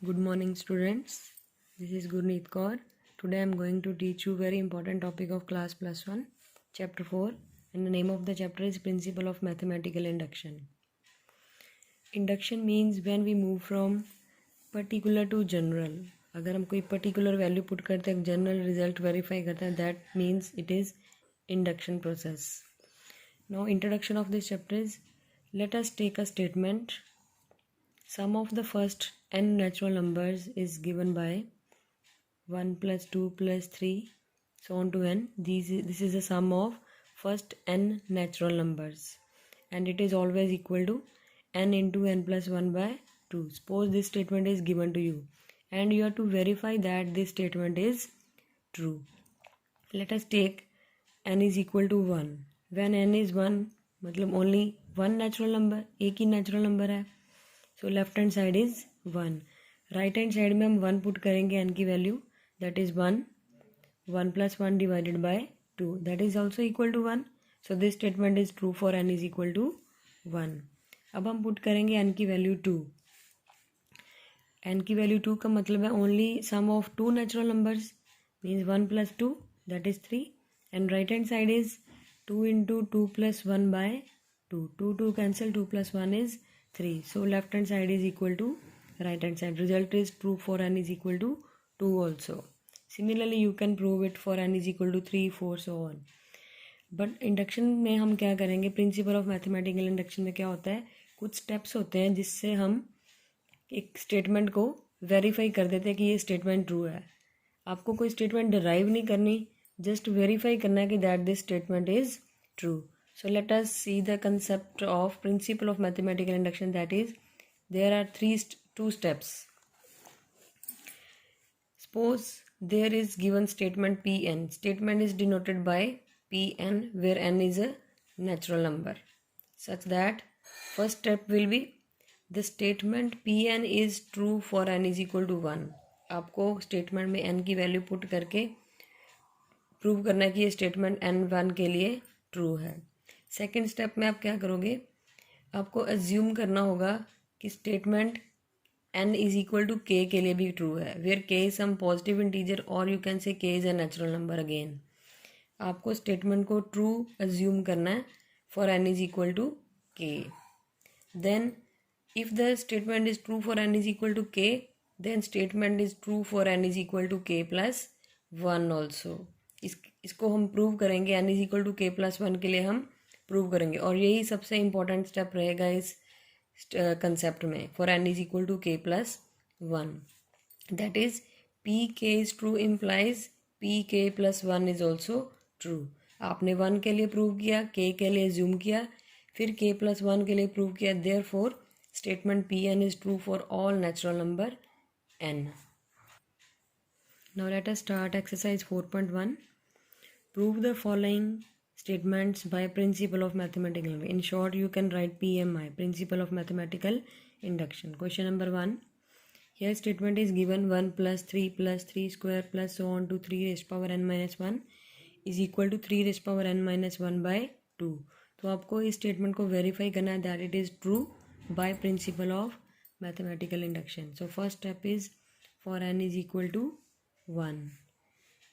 Good morning students. This is Gurneet Kaur. Today I am going to teach you very important topic of class plus 1 chapter 4 and the name of the chapter is principle of mathematical induction. Induction means when we move from particular to general. अगर हम कोई particular value put करते हैं general result verify करते हैं that means it is induction process. Now introduction of this chapter is let us take a statement. Sum of the first n natural numbers is given by 1 plus 2 plus 3 so on to n. This is the sum of first n natural numbers and it is always equal to n into n plus 1 by 2. Suppose this statement is given to you and you have to verify that this statement is true. Let us take n is equal to 1. When n is 1 मतलब only one natural number, एक ही natural number है. So left hand side is 1. Right hand side में हम 1 put करेंगे n की value that is 1. 1 plus 1 divided by 2 that is also equal to 1. So this statement is true for n is equal to 1. अब हम put करेंगे n की value 2. n की value 2 का मतलब है only sum of two natural numbers means 1 plus 2 that is 3 and right hand side is 2 into 2 plus 1 by 2. 2 cancel 2 plus 1 is 3. So left hand side is equal to right hand side. Result is true for n is equal to 2 also. Similarly you can prove it for n is equal to 3, 4 so on. But induction में हम क्या करेंगे, principal of mathematical induction में क्या होता है, कुछ steps होते हैं जिससे हम एक स्टेटमेंट को वेरीफाई कर देते हैं कि ये स्टेटमेंट ट्रू है. आपको कोई स्टेटमेंट डिराइव नहीं करनी, जस्ट वेरीफाई करना है कि that this statement is true. So let us see the concept of principle of mathematical induction, that is there are two steps. Suppose there is given statement Pn. Statement is denoted by Pn where n is a natural number such that first step will be the statement Pn is true for n is equal to 1. आपको statement में n की value put करके prove करना है कि ये statement n1 के लिए ट्रू है. सेकेंड स्टेप में आप क्या करोगे, आपको अज्यूम करना होगा कि statement n is equal to k के लिए भी ट्रू है where k is some positive integer और you can say k is a natural number. Again आपको स्टेटमेंट को ट्रू अज्यूम करना है for n is equal to k. Then if the statement is true for n is equal to k then statement is true for n is equal to k plus 1 also. इसको हम prove करेंगे n is equal to k plus 1 के लिए हम prove करेंगे और यही सबसे इम्पोर्टेंट स्टेप रहेगा इस कंसेप्ट में. For n is equal to k plus 1 that is P k is true implies P k plus 1 is also true. आपने 1 के लिए प्रूव किया, k के लिए ज्यूम किया, फिर k प्लस 1 के लिए प्रूव किया. Therefore statement P n is true for all natural number n. Now let us start exercise 4.1. Prove the following statements by principle of mathematical. In short you can write PMI, principle of mathematical induction. Question number 1. Here statement is given 1 plus 3 plus 3 square plus so on to 3 raised power n minus 1 is equal to 3 raised power n minus 1 by 2. तो आपको इस statement को verify करना है that it is true by principle of mathematical induction. So first step is for n is equal to 1.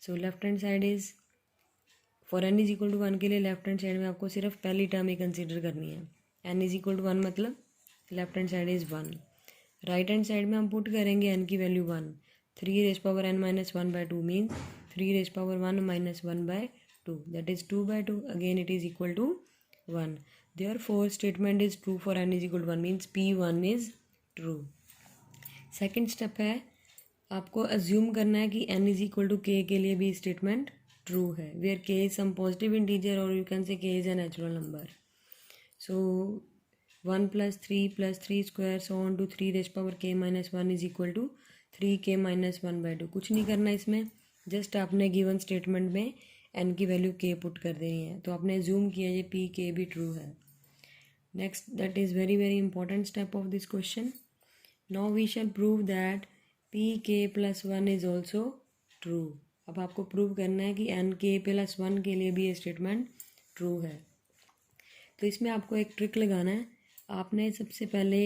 So left hand side is for n is equal to 1 के लिए left hand side में आपको सिर्फ पहली term ही consider करनी है. n is equal to 1 मतलब left hand side is 1. Right hand side में हम पुट करेंगे n की value 1. 3 raise power n minus 1 by 2 means 3 raise power 1 minus 1 by 2 that is 2 by 2. Again it is equal to 1. Therefore statement is true for n is equal to 1 means P1 is true. Second step है आपको assume करना है कि n is equal to k के लिए भी statement true है where k is some positive integer और you can say k is a natural number. So 1 plus 3 square so on to 3 raise power k minus 1 is equal to 3k minus 1 by 2. कुछ नहीं करना इसमें, just आपने given statement में n की value k put कर देनी है. तो आपने जूम किया ये p k भी ट्रू है. Next that is very very important step of this question. Now we shall prove that p k plus 1 is also true. अब आपको प्रूव करना है कि n k प्लस 1 के लिए भी ये स्टेटमेंट ट्रू है. तो इसमें आपको एक ट्रिक लगाना है. आपने सबसे पहले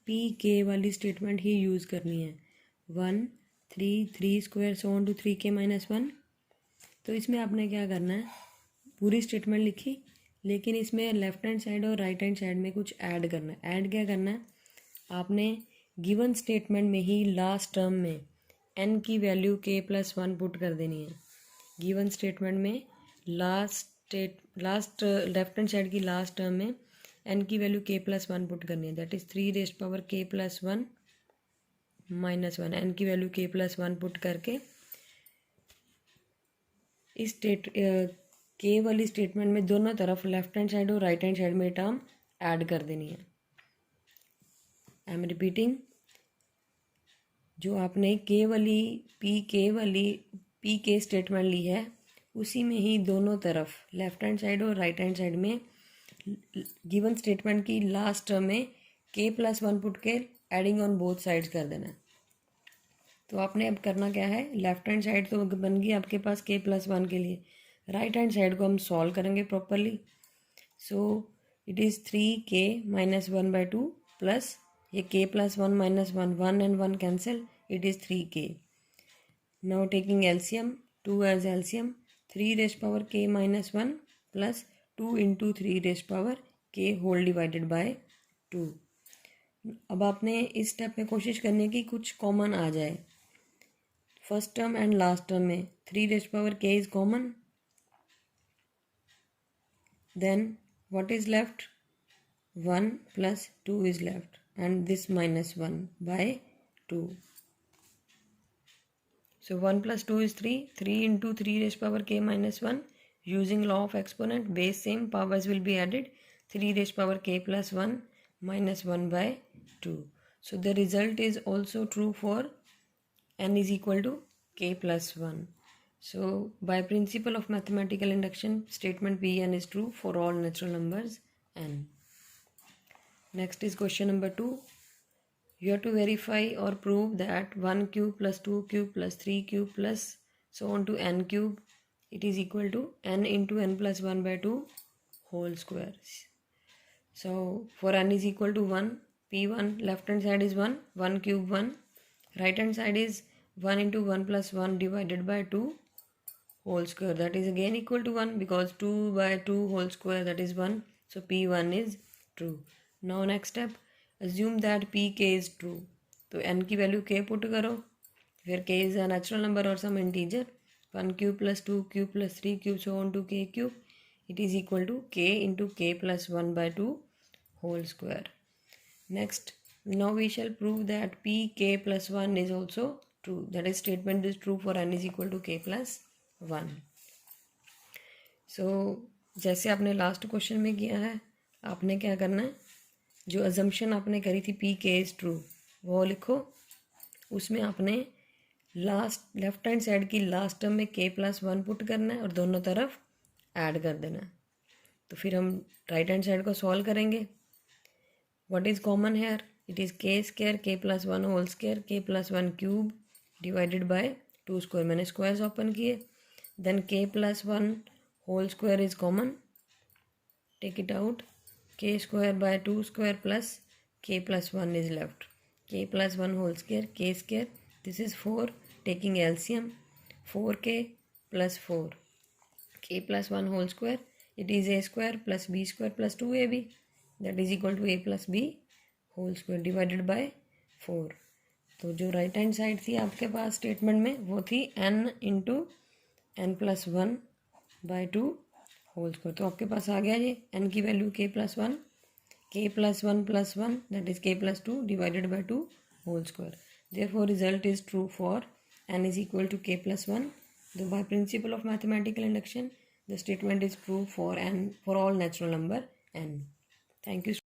पी के वाली स्टेटमेंट ही यूज़ करनी है. 1 3 3 square so on to 3k minus 1। तो इसमें आपने क्या करना है, पूरी स्टेटमेंट लिखी, लेकिन इसमें लेफ्ट हैंड साइड और राइट हैंड साइड में कुछ ऐड करना है। ऐड क्या करना है, आपने गिवन स्टेटमेंट में ही लास्ट टर्म में n की वैल्यू k+1 पुट कर देनी है। गिवन स्टेटमेंट में लास्ट लेफ्ट हैंड साइड की लास्ट टर्म में n की वैल्यू k+1 पुट करनी है। That is 3k+1 -1। n की वैल्यू k+1 पुट करके इस के वाली स्टेटमेंट में दोनों तरफ लेफ्ट हैंड साइड और राइट हैंड साइड में टर्म ऐड कर देनी है। आई एम रिपीटिंग, जो आपने पी के स्टेटमेंट ली है, उसी में ही दोनों तरफ लेफ्ट हैंड साइड और राइट हैंड साइड में गिवन स्टेटमेंट की लास्ट टर्म में k+1 पुट के एडिंग ऑन बोथ साइड्स कर देना है। तो आपने अब करना क्या है, लेफ्ट हैंड साइड तो बन गई आपके पास k+1 के लिए, राइट हैंड साइड को हम सॉल्व करेंगे properly. So it is 3k -1/2 plus ये k+1 -1, 1 and 1 cancel, it is 3k. Now taking LCM, 2 as LCM, 3k -1 plus 2 into 3k whole divided by 2. अब आपने इस स्टेप में कोशिश करने की कुछ कॉमन आ जाए। First term and last term में 3k is common. Then what is left? 1 plus 2 is left, and this -1 by 2. So 1 plus 2 is 3. 3 into 3k -1. Using law of exponent, base same, powers will be added. 3k plus 1 minus 1 by 2. So the result is also true for n is equal to k plus 1. So by principle of mathematical induction, statement Pn is true for all natural numbers n. Next is question number 2. You have to verify or prove that 1 cube plus 2 cube plus 3 cube plus so on to n cube, it is equal to n into n plus 1 by 2 whole square. So for n is equal to 1, p1 left hand side is 1, 1 cube 1, right hand side is 1 into 1 plus 1 divided by 2 whole square, that is again equal to 1 because 2 by 2 whole square, that is 1. So p1 is true. Now next step, assume that pk is true. तो n की value k put करो, फिर k is a natural number or some integer, 1 cube plus 2 cube plus 3 cube so on to k cube, it is equal to k into k plus 1 by 2 whole square. Next, now we shall prove that pk plus 1 is also true, that is statement is true for n is equal to k plus 1. So जैसे आपने last question में किया है, आपने क्या करना है, जो अजम्पशन आपने करी थी पी के इज़ ट्रू वो लिखो, उसमें आपने लास्ट लेफ्ट हैंड साइड की लास्ट टर्म में k+1 पुट करना है और दोनों तरफ ऐड कर देना है। तो फिर हम राइट हैंड साइड को सॉल्व करेंगे। What is common here, it is k² k+1 whole square k+1 cube divided by 2 square, मैंने स्क्वायर्स ओपन किए। Then k+1 whole square is common, take it out, k square by 2 square plus k plus 1 is left, k plus 1 whole square k square, this is 4, taking LCM, 4k plus 4, k plus 1 whole square, it is a square plus b square plus 2ab, that is equal to a plus b whole square divided by 4. तो जो right hand side थी आपके पास statement में वो थी n into n plus 1 by 2 whole square. तो आपके पास आ गया ये n की value k plus 1 plus 1 that is k plus 2 divided by 2 whole square. Therefore result is true for n is equal to k plus 1. So by principle of mathematical induction, the statement is true for n for all natural number n. Thank you.